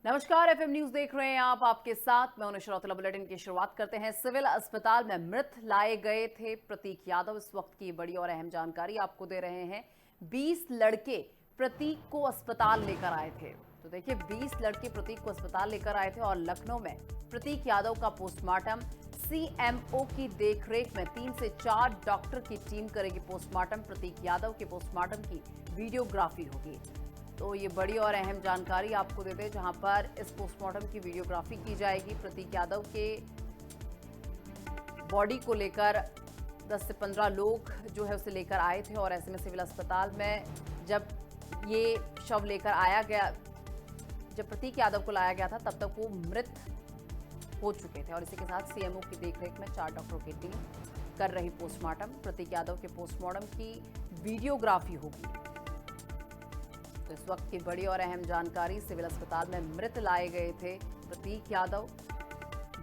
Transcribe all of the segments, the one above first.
नमस्कार, FM news देख रहे हैं आप। आपके साथ मैं श्रोता। बुलेटिन की शुरुआत करते हैं। सिविल अस्पताल में मृत लाए गए थे प्रतीक यादव। इस वक्त की बड़ी और अहम जानकारी आपको दे रहे हैं। 20 लड़के प्रतीक को अस्पताल लेकर आए थे। तो देखिए, 20 लड़के प्रतीक को अस्पताल लेकर आए थे और लखनऊ में प्रतीक यादव का पोस्टमार्टम सीएमओ की देखरेख में 3 से 4 डॉक्टर की टीम करेगी पोस्टमार्टम। प्रतीक यादव के पोस्टमार्टम की वीडियोग्राफी होगी। तो ये बड़ी और अहम जानकारी आपको देते हैं, जहां पर इस पोस्टमार्टम की वीडियोग्राफी की जाएगी। प्रतीक यादव के बॉडी को लेकर 10 से 15 लोग जो है उसे लेकर आए थे और ऐसे में सिविल अस्पताल में जब ये शव लेकर आया गया, जब प्रतीक यादव को लाया गया था, तब तक वो मृत हो चुके थे। और इसी के साथ सीएमओ की देखरेख में 4 डॉक्टरों की टीम कर रही पोस्टमार्टम। प्रतीक यादव के पोस्टमार्टम की वीडियोग्राफी होगी। तो इस वक्त की बड़ी और अहम जानकारी, सिविल अस्पताल में मृत लाए गए थे प्रतीक यादव।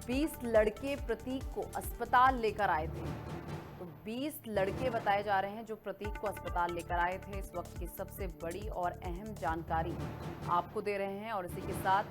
20 लड़के प्रतीक को अस्पताल लेकर आए थे। तो 20 लड़के बताए जा रहे हैं जो प्रतीक को अस्पताल लेकर आए थे। इस वक्त की सबसे बड़ी और अहम जानकारी आपको दे रहे हैं। और इसी के साथ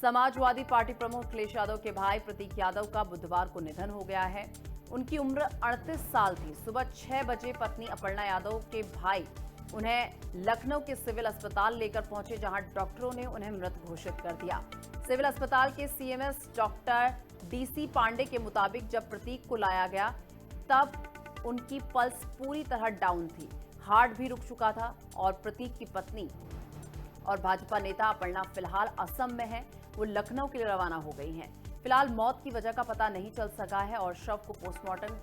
समाजवादी पार्टी प्रमुख अखिलेश यादव के भाई प्रतीक यादव का बुधवार को निधन हो गया है। उनकी उम्र 38 साल थी। सुबह 6 बजे पत्नी अपर्णा यादव के भाई उन्हें लखनऊ के सिविल अस्पताल लेकर पहुंचे, जहां डॉक्टरों ने उन्हें मृत घोषित कर दिया। सिविल अस्पताल के सीएमएस डॉक्टर डीसी पांडे के मुताबिक जब प्रतीक को लाया गया तब उनकी पल्स पूरी तरह डाउन थी, हार्ट भी रुक चुका था। और प्रतीक की पत्नी और भाजपा नेता अपर्णा फिलहाल असम में है, वो लखनऊ के लिए रवाना हो गई हैं। फिलहाल मौत की वजह का पता नहीं चल सका है और शव को पोस्टमार्टम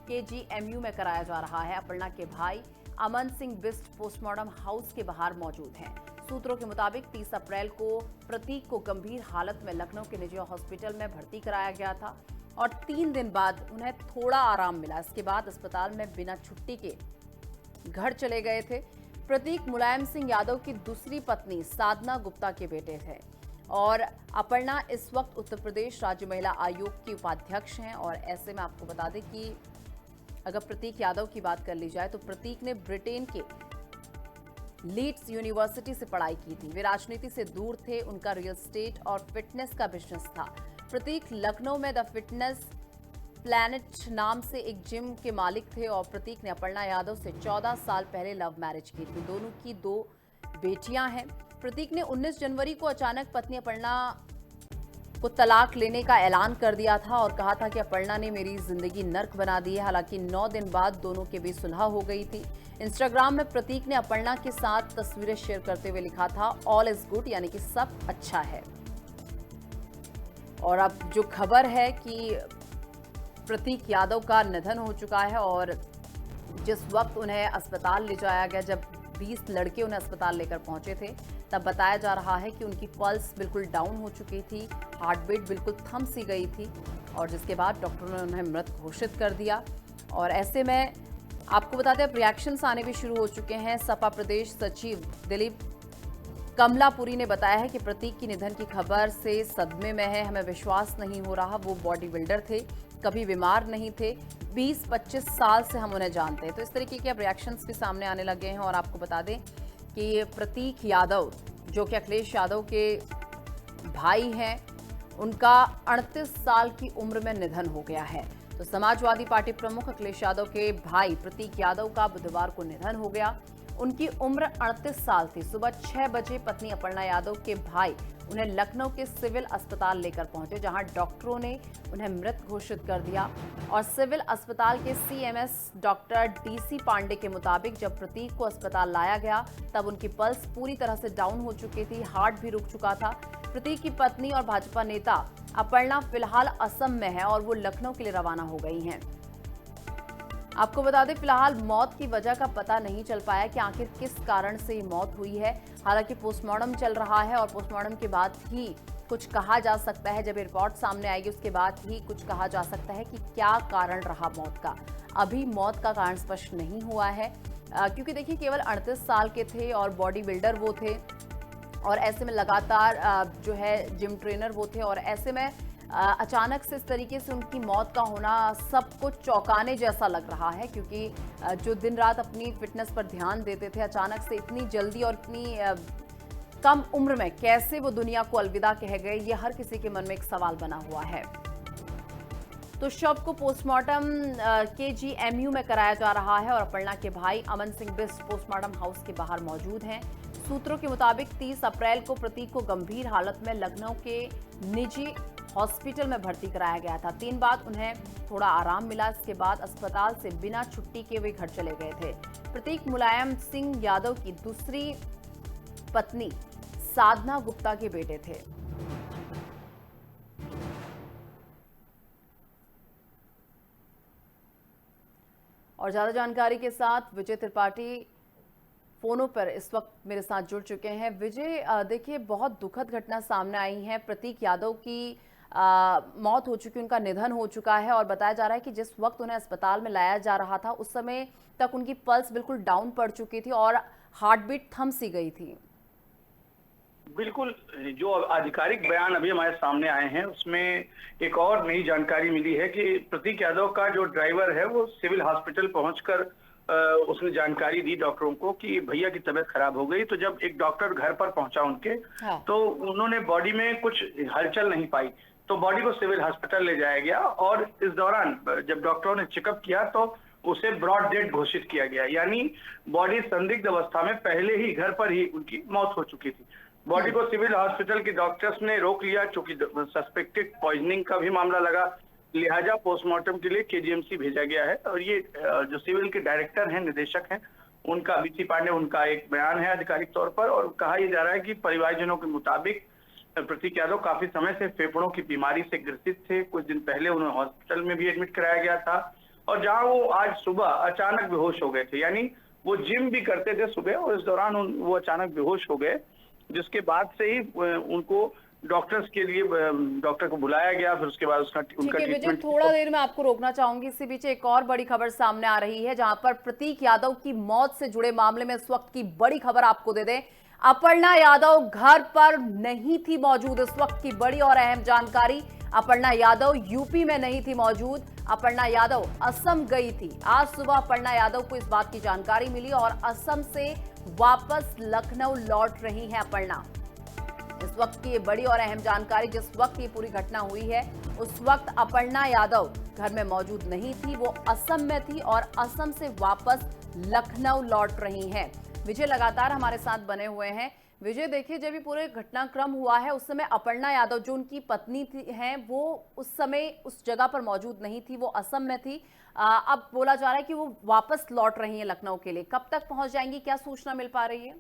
केजीएमयू में कराया जा रहा है। अपर्णा के भाई अमन सिंह बिस्ट पोस्टमार्टम हाउस के बाहर मौजूद हैं। सूत्रों के मुताबिक 30 अप्रैल को प्रतीक को गंभीर हालत में लखनऊ के निजी हॉस्पिटल में भर्ती कराया गया था और 3 दिन बाद उन्हें थोड़ा आराम मिला। इसके बाद अस्पताल में बिना छुट्टी के घर चले गए थे। प्रतीक मुलायम सिंह यादव की दूसरी पत्नी साधना गुप्ता के बेटे थे और अपर्णा इस वक्त उत्तर प्रदेश राज्य महिला आयोग की उपाध्यक्ष हैं। और ऐसे में आपको बता दें कि अगर प्रतीक यादव की बात कर ली जाए तो प्रतीक ने ब्रिटेन के लीड्स यूनिवर्सिटी से पढ़ाई की थी। वे राजनीति से दूर थे। उनका रियल एस्टेट और फिटनेस का बिजनेस था। प्रतीक लखनऊ में द फिटनेस प्लैनेट नाम से एक जिम के मालिक थे और प्रतीक ने अपर्णा यादव से 14 साल पहले लव मैरिज की थी। दोनों की 2 बेटियां हैं। प्रतीक ने 19 जनवरी को अचानक पत्नी अपर्णा को तलाक लेने का ऐलान कर दिया था और कहा था कि अपर्णा ने मेरी जिंदगी नर्क बना दी है। हालांकि 9 दिन बाद दोनों के बीच सुलह हो गई थी। इंस्टाग्राम में प्रतीक ने अपर्णा के साथ तस्वीरें शेयर करते हुए लिखा था ऑल इज गुड, यानी कि सब अच्छा है। और अब जो खबर है कि प्रतीक यादव का निधन हो चुका है और जिस वक्त उन्हें अस्पताल ले जाया गया, जब 20 लड़के उन्हें अस्पताल लेकर पहुंचे थे, तब बताया जा रहा है कि उनकी पल्स बिल्कुल डाउन हो चुकी थी, हार्ट बीट बिल्कुल थम सी गई थी और जिसके बाद डॉक्टरों ने उन्हें मृत घोषित कर दिया। और ऐसे में आपको बताते हैं रिएक्शंस आने भी शुरू हो चुके हैं। सपा प्रदेश सचिव दिलीप कमलापुरी ने बताया है कि प्रतीक की निधन की खबर से सदमे में है। हमें विश्वास नहीं हो रहा। वो बॉडी बिल्डर थे, कभी बीमार नहीं थे। 20-25 साल से हम उन्हें जानते हैं। तो इस तरीके के अब रिएक्शंस भी सामने आने लगे हैं। और आपको बता दें कि प्रतीक यादव जो कि अखिलेश यादव के भाई हैं, उनका 38 साल की उम्र में निधन हो गया है। तो समाजवादी पार्टी प्रमुख अखिलेश यादव के भाई प्रतीक यादव का बुधवार को निधन हो गया। उनकी उम्र 38 साल थी। सुबह 6 बजे पत्नी अपर्णा यादव के भाई उन्हें लखनऊ के सिविल अस्पताल लेकर पहुंचे, जहां डॉक्टरों ने उन्हें मृत घोषित कर दिया। और सिविल अस्पताल के सीएमएस डॉक्टर डीसी पांडे के मुताबिक जब प्रतीक को अस्पताल लाया गया तब उनकी पल्स पूरी तरह से डाउन हो चुकी थी, हार्ट भी रुक चुका था। प्रतीक की पत्नी और भाजपा नेता अपर्णा फिलहाल असम में है और वो लखनऊ के लिए रवाना हो गई हैं। आपको बता दें, फिलहाल मौत की वजह का पता नहीं चल पाया कि आखिर किस कारण से ये मौत हुई है। हालांकि पोस्टमार्टम चल रहा है और पोस्टमार्टम के बाद ही कुछ कहा जा सकता है। जब रिपोर्ट सामने आएगी उसके बाद ही कुछ कहा जा सकता है कि क्या कारण रहा मौत का। अभी मौत का कारण स्पष्ट नहीं हुआ है क्योंकि देखिए केवल 38 साल के थे और बॉडी बिल्डर वो थे और ऐसे में लगातार जो है जिम ट्रेनर वो थे और ऐसे में अचानक से इस तरीके से उनकी मौत का होना सबको चौंकाने जैसा लग रहा है, क्योंकि जो दिन रात अपनी फिटनेस पर ध्यान देते थे अचानक से इतनी जल्दी और इतनी कम उम्र में कैसे वो दुनिया को अलविदा कह गए, ये हर किसी के मन में एक सवाल बना हुआ है। तो शव को पोस्टमार्टम KGMU में कराया जा रहा है और अपर्णा के भाई अमन सिंह बिष्ट पोस्टमार्टम हाउस के बाहर मौजूद हैं। सूत्रों के मुताबिक 30 अप्रैल को प्रतीक को गंभीर हालत में लखनऊ के निजी हॉस्पिटल में भर्ती कराया गया था। 3 बाद उन्हें थोड़ा आराम मिला। इसके बाद अस्पताल से बिना छुट्टी के वे घर चले गए थे। प्रतीक मुलायम सिंह यादव की दूसरी पत्नी साधना गुप्ता के बेटे थे। और ज्यादा जानकारी के साथ विजय त्रिपाठी फोनों पर इस वक्त मेरे साथ जुड़ चुके हैं। विजय, देखिए बहुत दुखद घटना सामने आई है। प्रतीक यादव की मौत हो चुकी, उनका निधन हो चुका है और बताया जा रहा है कि जिस वक्त उन्हें अस्पताल में लाया जा रहा था उस समय तक उनकी पल्स बिल्कुल डाउन पड़ चुकी थी और हार्ट बीट थम सी गई थी। बिल्कुल, जो आधिकारिक बयान अभी हमारे सामने आए हैं उसमें एक और नई जानकारी मिली है कि प्रतीक यादव का जो ड्राइवर है वो सिविल हॉस्पिटल पहुंचकर उसने जानकारी दी डॉक्टरों को कि भैया की तबीयत खराब हो गई। तो जब एक डॉक्टर घर पर पहुंचा उनके, हाँ। तो उन्होंने बॉडी में कुछ हलचल नहीं पाई, तो बॉडी को सिविल हॉस्पिटल ले जाया गया और इस दौरान जब डॉक्टरों ने चेकअप किया तो उसे ब्रॉड डेड घोषित किया गया, यानी बॉडी संदिग्ध अवस्था में पहले ही घर पर ही उनकी मौत हो चुकी थी। बॉडी को सिविल हॉस्पिटल के डॉक्टर्स ने रोक लिया क्योंकि सस्पेक्टेड पॉइजनिंग का भी मामला लगा, लिहाजा पोस्टमार्टम के लिए KGMC भेजा गया है। और ये जो सिविल के डायरेक्टर हैं, निदेशक हैं, उनका BC पांडे, उनका एक बयान है आधिकारिक तौर पर, और कहा यह जा रहा है कि परिवारजनों के मुताबिक प्रतीक यादव काफी समय से फेफड़ों की बीमारी से ग्रसित थे। कुछ दिन पहले उन्हें हॉस्पिटल में भी एडमिट कराया गया था और जहां वो आज सुबह अचानक बेहोश हो गए थे, यानी वो जिम भी करते थे सुबह और इस दौरान वो अचानक बेहोश हो गए, जिसके बाद से ही उनको डॉक्टर्स के लिए डॉक्टर को बुलाया गया। फिर उसके बाद उनका ट्रीटमेंट। थोड़ा देर में आपको रोकना चाहूंगी। इसी बीच एक और बड़ी खबर सामने आ रही है जहां पर प्रतीक यादव की मौत से जुड़े मामले में इस वक्त की बड़ी खबर आपको दे दें। अपर्णा यादव घर पर नहीं थी मौजूद। इस वक्त की बड़ी और अहम जानकारी, अपर्णा यादव यूपी में नहीं थी मौजूद, अपर्णा यादव असम गई थी। आज सुबह अपर्णा यादव को इस बात की जानकारी मिली और असम से वापस लखनऊ लौट रही हैं अपर्णा। इस वक्त की ये बड़ी और अहम जानकारी, जिस वक्त ये पूरी घटना हुई है उस वक्त अपर्णा यादव घर में मौजूद नहीं थी, वो असम में थी और असम से वापस लखनऊ लौट रही हैं। विजय लगातार हमारे साथ बने हुए हैं। विजय, देखिए जब ये पूरे घटनाक्रम हुआ है उस समय अपर्णा यादव जो उनकी पत्नी थी हैं वो उस समय उस जगह पर मौजूद नहीं थी, वो असम में थी। अब बोला जा रहा है कि वो वापस लौट रही हैं लखनऊ के लिए। कब तक पहुंच जाएंगी, क्या सूचना मिल पा रही है?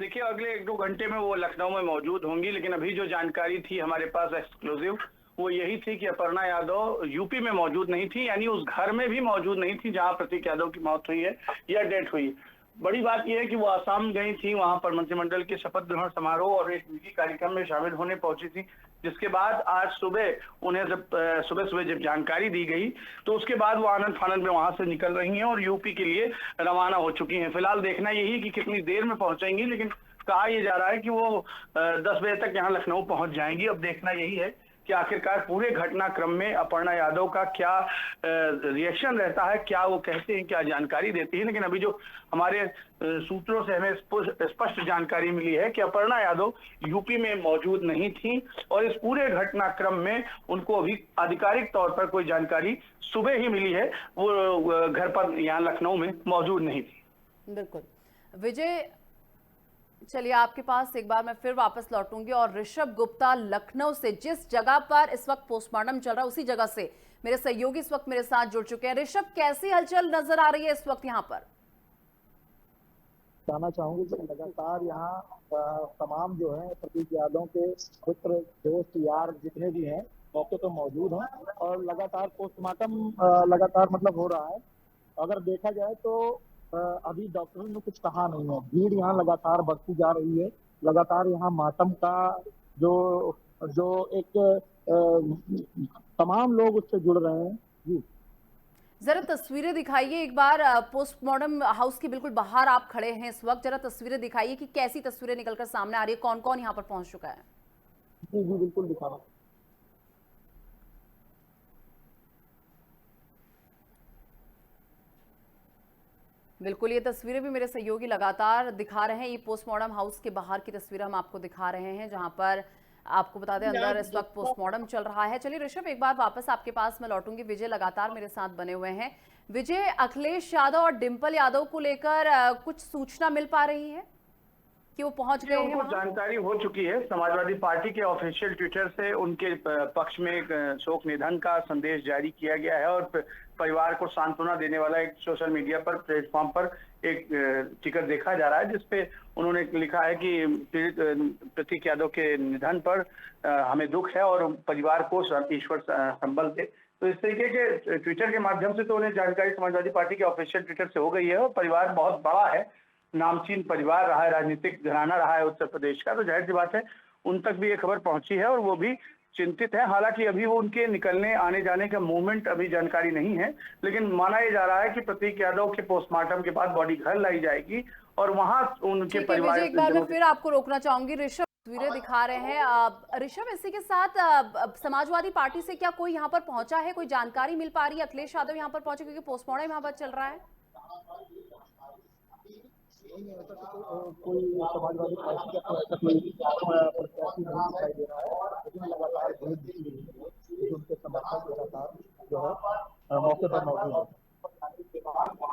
देखिए, अगले 1-2 घंटे में वो लखनऊ में मौजूद होंगी, लेकिन अभी जो जानकारी थी हमारे पास एक्सक्लूसिव वो यही थी कि अपर्णा यादव यूपी में मौजूद नहीं थी, यानी उस घर में भी मौजूद नहीं थी जहां प्रतीक यादव की मौत हुई है या डेथ हुई। बड़ी बात यह है कि वो आसाम गई थी, वहां पर मंत्रिमंडल के शपथ ग्रहण समारोह और एक निजी कार्यक्रम में शामिल होने पहुंची थी, जिसके बाद आज सुबह उन्हें जब सुबह जब जानकारी दी गई तो उसके बाद वो आनंद फानंद में वहां से निकल रही हैं और यूपी के लिए रवाना हो चुकी हैं। फिलहाल देखना यही कि कितनी देर में पहुंचेंगी, लेकिन कहा यह जा रहा है कि वो 10 बजे तक यहाँ लखनऊ पहुंच जाएंगी। अब देखना यही है कि आखिरकार पूरे घटनाक्रम में अपर्णा यादव का क्या रिएक्शन रहता है, क्या वो कहते हैं, क्या जानकारी देती है। लेकिन अभी जो हमारे सूत्रों से हमें स्पष्ट जानकारी मिली है कि अपर्णा यादव यूपी में मौजूद नहीं थी और इस पूरे घटनाक्रम में उनको अभी आधिकारिक तौर पर कोई जानकारी सुबह ही मिली है, वो घर पर यहाँ लखनऊ में मौजूद नहीं थी। बिल्कुल विजय, चलिए आपके पास एक बार मैं फिर वापस लौटूंगी और ऋषभ गुप्ता लखनऊ से, जिस जगह पर इस वक्त पोस्टमार्टम चल रहा है उसी जगह से मेरे सहयोगी इस वक्त मेरे साथ जुड़ चुके हैं। ऋषभ, कैसी हलचल नजर आ रही है इस वक्त यहाँ पर? कहना चाहूंगी कि लगातार यहाँ तमाम जो है प्रतीक यादव के पुत्र, दोस्त, यार जितने भी हैं मौके तो मौजूद हैं और लगातार पोस्टमार्टम लगातार मतलब हो रहा है। अगर देखा जाए तो अभी डॉक्टरों ने कुछ कहा नहीं है। भीड़ यहाँ लगातार बढ़ती जा रही है। लगातार यहाँ मातम का जो जो एक तमाम लोग उससे जुड़ रहे हैं। जी, जरा तस्वीरें दिखाइए एक बार। पोस्टमार्टम हाउस के बिल्कुल बाहर आप खड़े हैं इस वक्त, जरा तस्वीरें दिखाइए कि कैसी तस्वीरें निकलकर सामने आ रही है, कौन कौन यहाँ पर पहुंच चुका है। जी जी बिल्कुल दिखा रहा हूं। बिल्कुल, ये तस्वीरें भी मेरे सहयोगी लगातार दिखा रहे हैं। ये पोस्टमार्टम हाउस के बाहर की तस्वीर हम आपको दिखा रहे हैं, जहां पर आपको बता दें अंदर इस वक्त पोस्टमार्टम चल रहा है। चलिए ऋषभ, एक बार वापस आपके पास मैं लौटूंगी। विजय लगातार मेरे साथ बने हुए हैं। विजय, अखिलेश यादव और डिंपल यादव को लेकर कुछ सूचना मिल पा रही है कि वो पहुंच गए हैं उनको वहां? जानकारी हो चुकी है। समाजवादी पार्टी के ऑफिशियल ट्विटर से उनके पक्ष में एक शोक निधन का संदेश जारी किया गया है और परिवार को सांत्वना देने वाला एक सोशल मीडिया पर प्लेटफॉर्म पर एक टिकर देखा जा रहा है, जिसपे उन्होंने लिखा है कि प्रतीक यादव के निधन पर हमें दुख है और परिवार को ईश्वर संबल दे। तो इस तरीके के ट्विटर के माध्यम से तो उन्हें जानकारी समाजवादी पार्टी के ऑफिशियल ट्विटर से हो गई है और परिवार बहुत बड़ा है, नामचीन परिवार रहा है, राजनीतिक घराना रहा है उत्तर प्रदेश का, तो जाहिर सी बात है उन तक भी ये खबर पहुंची है और वो भी चिंतित है। हालांकि अभी वो उनके निकलने आने जाने का मूवमेंट अभी जानकारी नहीं है, लेकिन माना ये जा रहा है कि प्रतीक यादव के पोस्टमार्टम के बाद बॉडी घर लाई जाएगी और वहां उनके परिवार विजय, एक बार मैं फिर आपको रोकना चाहूंगी। ऋषभ तस्वीरें दिखा रहे हैं। ऋषभ, इसी के साथ समाजवादी पार्टी से क्या कोई यहाँ पर पहुंचा है? कोई जानकारी मिल पा रही है? अखिलेश यादव यहाँ पर पहुंचे क्योंकि पोस्टमार्टम यहाँ पर चल रहा है। नहीं, ऐसा तो कोई समाजवादी पार्टी का तो ऐसा कोई प्रत्याशी नहीं दिखाई दे रहा है, लेकिन लगातार भीड़ दिखी रही है क्योंकि उनके समर्थक लगातार जो है मौके पर मौजूद है।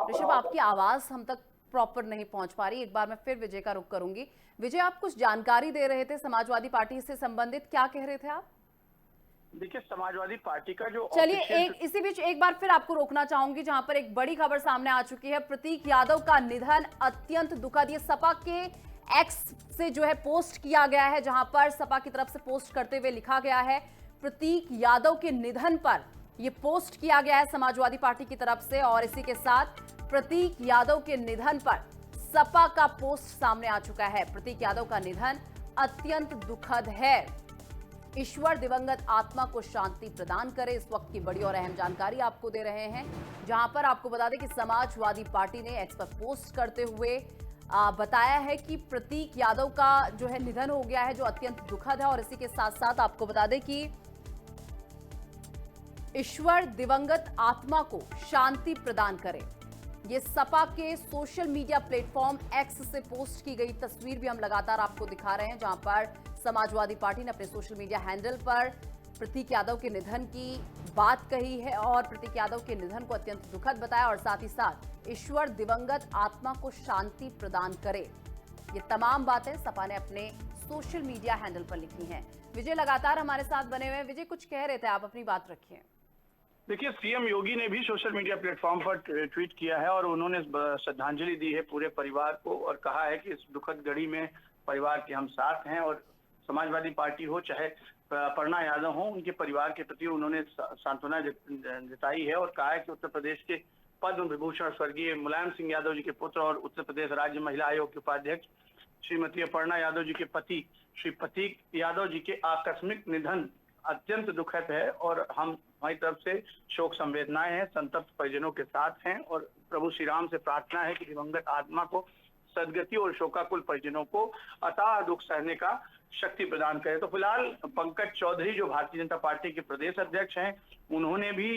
ऋषभ, आपकी आवाज हम तक प्रॉपर नहीं पहुंच पा रही। एक बार मैं फिर विजय का रुख करूंगी। विजय, आप कुछ जानकारी दे रहे थे समाजवादी पार्टी से संबंधित, क्या कह रहे थे आप? देखिए, समाजवादी पार्टी का जो चलिए, एक इसी बीच एक बार फिर आपको रोकना चाहूंगी, जहां पर एक बड़ी खबर सामने आ चुकी है। प्रतीक यादव का निधन अत्यंत दुखद। ये सपा के एक्स से जो है पोस्ट किया गया है, जहां पर सपा की तरफ से पोस्ट करते हुए लिखा गया है प्रतीक यादव के निधन पर। ये पोस्ट किया गया है समाजवादी पार्टी की तरफ से और इसी के साथ प्रतीक यादव के निधन पर सपा का पोस्ट सामने आ चुका है। प्रतीक यादव का निधन अत्यंत दुखद है। ईश्वर दिवंगत आत्मा को शांति प्रदान करे, इस वक्त की बड़ी और अहम जानकारी आपको दे रहे हैं, जहां पर आपको बता दें कि समाजवादी पार्टी ने एक्स पर पोस्ट करते हुए बताया है कि प्रतीक यादव का जो है निधन हो गया है, जो अत्यंत दुखद है। और इसी के साथ साथ आपको बता दें कि ईश्वर दिवंगत आत्मा को शांति प्रदान करे। ये सपा के सोशल मीडिया प्लेटफॉर्म एक्स से पोस्ट की गई तस्वीर भी हम लगातार आपको दिखा रहे हैं, जहां पर समाजवादी पार्टी ने अपने सोशल मीडिया हैंडल पर प्रतीक यादव के निधन की बात कही है और प्रतीक यादव के निधन को अत्यंत दुखद बताया और साथ ही साथ ईश्वर दिवंगत आत्मा को शांति प्रदान करे। ये तमाम बातें सपा ने अपने सोशल मीडिया हैंडल पर लिखी हैं। विजय लगातार हमारे साथ बने हुए हैं। विजय, कुछ कह रहे थे आप, अपनी बात रखिए। देखिए, सीएम योगी ने भी सोशल मीडिया प्लेटफॉर्म पर ट्वीट किया है और उन्होंने श्रद्धांजलि दी है पूरे परिवार को और कहा है कि इस दुखद घड़ी में परिवार के हम साथ हैं और समाजवादी पार्टी हो चाहे अपर्णा यादव हो, उनके परिवार के प्रति उन्होंने सांत्वना जताई है और कहा है कि उत्तर प्रदेश के पद्म विभूषण स्वर्गीय मुलायम सिंह यादव जी के पुत्र और उत्तर प्रदेश राज्य महिला आयोग के उपाध्यक्ष श्रीमती अपर्णा यादव जी के पति श्री प्रतीक यादव जी के आकस्मिक निधन अत्यंत दुखद है और हम हमारी तरफ से शोक संवेदनाएं हैं, संतप्त परिजनों के साथ हैं और प्रभु श्री राम से प्रार्थना है कि दिवंगत आत्मा को सदगति और शोकाकुल परिजनों को अथाह दुख सहने का शक्ति प्रदान करे। तो फिलहाल पंकज चौधरी जो भारतीय जनता पार्टी के प्रदेश अध्यक्ष हैं, उन्होंने भी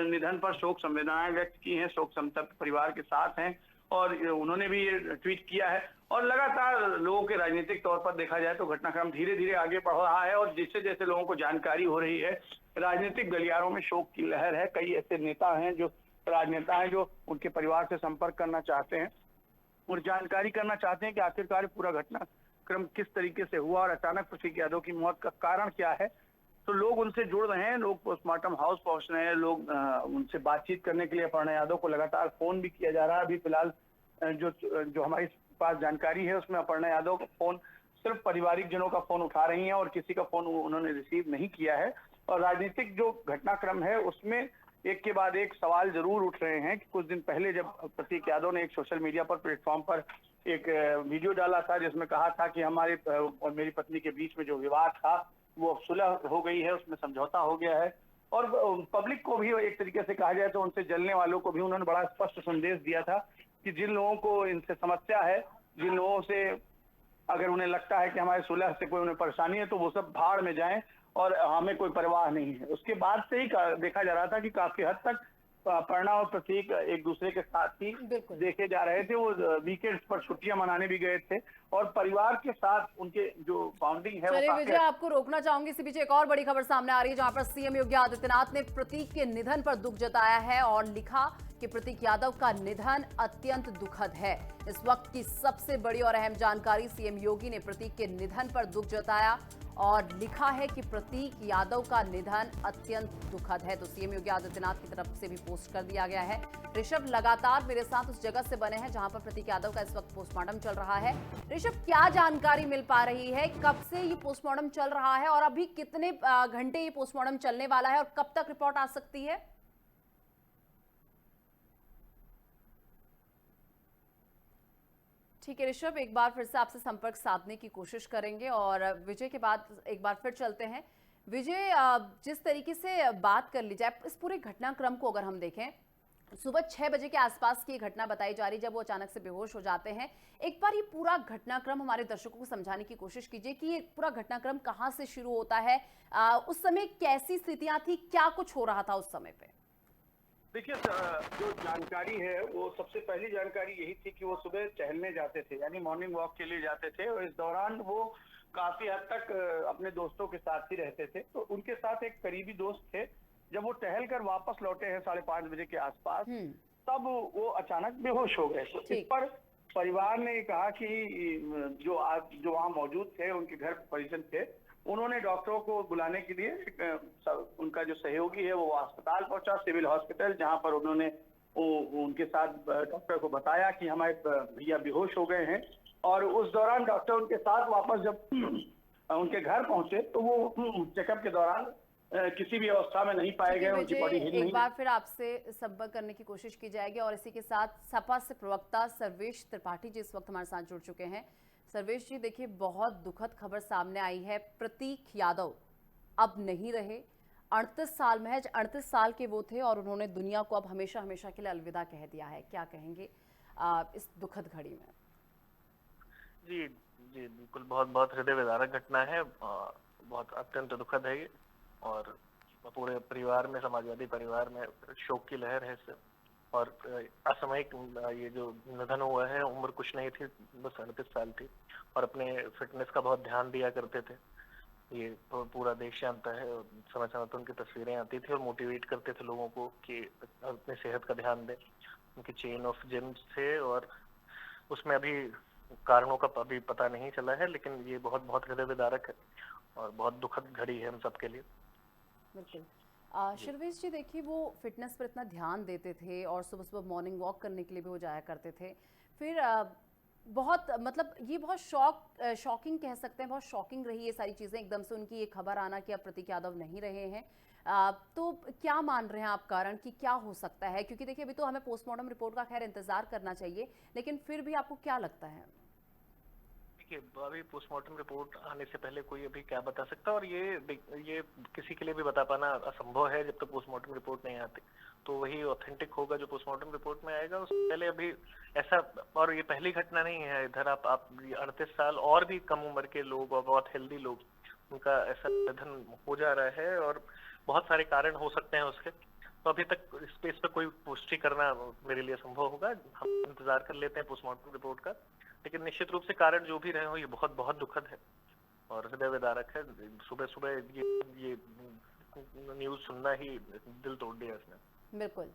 निधन पर शोक संवेदनाएं व्यक्त की हैं, शोक संतप्त परिवार के साथ हैं और उन्होंने भी ये ट्वीट किया है। और लगातार लोगों के राजनीतिक तौर पर देखा जाए तो घटनाक्रम धीरे धीरे आगे बढ़ रहा है और जैसे जैसे लोगों को जानकारी हो रही है, राजनीतिक गलियारों में शोक की लहर है। कई ऐसे नेता हैं, जो राजनेता हैं, जो उनके परिवार से संपर्क करना चाहते हैं और जानकारी करना चाहते हैं कि आखिरकार पूरा घटनाक्रम किस तरीके से हुआ और अचानक प्रतीक यादव की मौत का कारण क्या है। तो लोग उनसे जुड़ रहे हैं, लोग पोस्टमार्टम हाउस पहुंच रहे हैं, लोग उनसे बातचीत करने के लिए अपर्णा यादव को लगातार फोन भी किया जा रहा है। अभी फिलहाल जो हमारे पास जानकारी है उसमें अपर्णा यादव का फोन सिर्फ पारिवारिक जनों का फोन उठा रही हैं और किसी का फोन उन्होंने रिसीव नहीं किया है। और राजनीतिक जो घटनाक्रम है उसमें एक के बाद एक सवाल जरूर उठ रहे हैं कि कुछ दिन पहले जब प्रतीक यादव ने एक सोशल मीडिया पर प्लेटफॉर्म पर एक वीडियो डाला था जिसमें कहा था कि हमारे और मेरी पत्नी के बीच में जो विवाद था वो अब सुलह हो गई है, उसमें समझौता हो गया है और पब्लिक को भी एक तरीके से कहा जाए तो उनसे जलने वालों को भी उन्होंने बड़ा स्पष्ट संदेश दिया था कि जिन लोगों को इनसे समस्या है, जिन लोगों से अगर उन्हें लगता है कि हमारे सुलह से कोई उन्हें परेशानी है तो वो सब भाड़ में जाएं और हमें कोई परवाह नहीं है। उसके बाद से ही देखा जा रहा था कि काफी हद तक अपर्णा और प्रतीक एक दूसरे के साथ ही बिल्कुल। देखे जा रहे थे। वो वीकेंड्स पर छुट्टियां मनाने भी गए थे और परिवार के साथ उनके जो बॉन्डिंग है वो चलिए काफी विजय, आपको रोकना चाहूंगी। इसी बीच एक और बड़ी खबर सामने आ रही है, जहां पर सीएम योगी आदित्यनाथ ने प्रतीक के निधन पर दुख जताया है और लिखा कि प्रतीक यादव का निधन अत्यंत दुखद है। इस वक्त की सबसे बड़ी और अहम जानकारी, सीएम योगी ने प्रतीक के निधन पर दुख जताया और लिखा है कि प्रतीक यादव का निधन अत्यंत दुखद है। तो सीएम योगी आदित्यनाथ की तरफ से भी पोस्ट कर दिया गया है। ऋषभ लगातार मेरे साथ उस जगह से बने हैं जहां पर प्रतीक यादव का इस वक्त पोस्टमार्टम चल रहा है। ऋषभ, क्या जानकारी मिल पा रही है, कब से ये पोस्टमार्टम चल रहा है और अभी कितने घंटे ये पोस्टमार्टम चलने वाला है और कब तक रिपोर्ट आ सकती है? ठीक है ऋषभ, एक बार फिर से आपसे संपर्क साधने की कोशिश करेंगे और विजय के बाद एक बार फिर चलते हैं। विजय, जिस तरीके से बात कर ली जाए इस पूरे घटनाक्रम को, अगर हम देखें, सुबह 6 बजे के आसपास की घटना बताई जा रही, जब वो अचानक से बेहोश हो जाते हैं। एक बार ये पूरा घटनाक्रम हमारे दर्शकों को समझाने की कोशिश कीजिए कि ये पूरा घटनाक्रम कहाँ से शुरू होता है, उस समय कैसी स्थितियां थी, क्या कुछ हो रहा था उस समय पे? देखिए, जो जानकारी है वो सबसे पहली जानकारी यही थी कि वो सुबह टहलने जाते थे, यानी मॉर्निंग वॉक के लिए जाते थे और इस दौरान वो काफी हद तक अपने दोस्तों के साथ ही रहते थे। तो उनके साथ एक करीबी दोस्त थे। जब वो टहल कर वापस लौटे हैं 5:30 बजे के आसपास, तब वो अचानक बेहोश हो गए। तो इस पर परिवार ने कहा कि जो वहाँ मौजूद थे, उनके घर परिजन थे, उन्होंने डॉक्टरों को बुलाने के लिए उनका जो सहयोगी है वो अस्पताल पहुंचा, सिविल हॉस्पिटल, जहां पर उन्होंने उनके साथ डॉक्टर को बताया कि हमारे भैया बेहोश हो गए हैं। और उस दौरान डॉक्टर उनके साथ वापस जब उनके घर पहुंचे तो वो चेकअप के दौरान किसी भी अवस्था में नहीं पाए गए, उनकी बॉडी हिल नहीं। एक बार फिर आपसे संपर्क करने की कोशिश की जाएगी और इसी के साथ सपा से प्रवक्ता सर्वेश त्रिपाठी जी इस वक्त हमारे साथ जुड़ चुके हैं। सर्वेश जी, देखिए, बहुत दुखद खबर सामने आई है। प्रतीक यादव अब नहीं रहे। 38 साल, महज 38 साल के वो थे और उन्होंने दुनिया को अब हमेशा हमेशा के लिए अलविदा कह दिया है। क्या कहेंगे इस दुखद घड़ी में? जी जी बिल्कुल, बहुत बहुत हृदय विदारक घटना है, बहुत अत्यंत दुखद है ये। और पूरे परिवार में, समाजवादी परिवार में शोक की लहर है इससे। और असामयिक ये जो निधन हुआ है, उम्र कुछ नहीं थी, बस 38 साल थी और अपने फिटनेस का बहुत ध्यान दिया करते थे। ये पूरा देश जानता है, समय समय पर उनकी तस्वीरें आती थी और मोटिवेट करते थे लोगों को कि अपनी सेहत का ध्यान दें। उनकी चेन ऑफ जिम्स थे और उसमें अभी कारणों का अभी पता नहीं चला है, लेकिन ये बहुत बहुत हृदय विदारक है और बहुत दुखद घड़ी है हम सबके लिए। बिल्कुल। शिरवेश जी, देखिए, वो फिटनेस पर इतना ध्यान देते थे और सुबह सुबह मॉर्निंग वॉक करने के लिए भी वो जाया करते थे। फिर बहुत, मतलब ये बहुत शॉकिंग कह सकते हैं, बहुत शॉकिंग रही ये सारी चीज़ें, एकदम से उनकी ये खबर आना कि अब प्रतीक यादव नहीं रहे हैं। तो क्या मान रहे हैं आप कारण कि क्या हो सकता है? क्योंकि देखिए, अभी तो हमें पोस्टमार्टम रिपोर्ट का खैर इंतजार करना चाहिए, लेकिन फिर भी आपको क्या लगता है? अभी पोस्टमार्टम रिपोर्ट आने से पहले कोई अभी क्या बता सकता है, और ये किसी के लिए भी बता पाना असंभव है जब तक पोस्टमार्टम रिपोर्ट नहीं आती। तो वही ऑथेंटिक होगा जो पोस्टमार्टम रिपोर्ट में आएगा। उससे पहले अभी ऐसा, और ये पहली घटना नहीं है इधर। आप 38 साल और भी कम उम्र के लोग और बहुत हेल्दी लोग, उनका ऐसा निधन हो जा रहा है और बहुत सारे कारण हो सकते हैं उसके। तो अभी तक इस पे कोई पुष्टि करना मेरे लिए संभव होगा। हम इंतजार कर लेते हैं पोस्टमार्टम रिपोर्ट का, लेकिन निश्चित रूप से कारण जो भी रहे हो, ये बहुत बहुत दुखद है और हृदय विदारक है। सुबह सुबह ये न्यूज सुनना ही दिल तोड़ दिया इसने। बिल्कुल।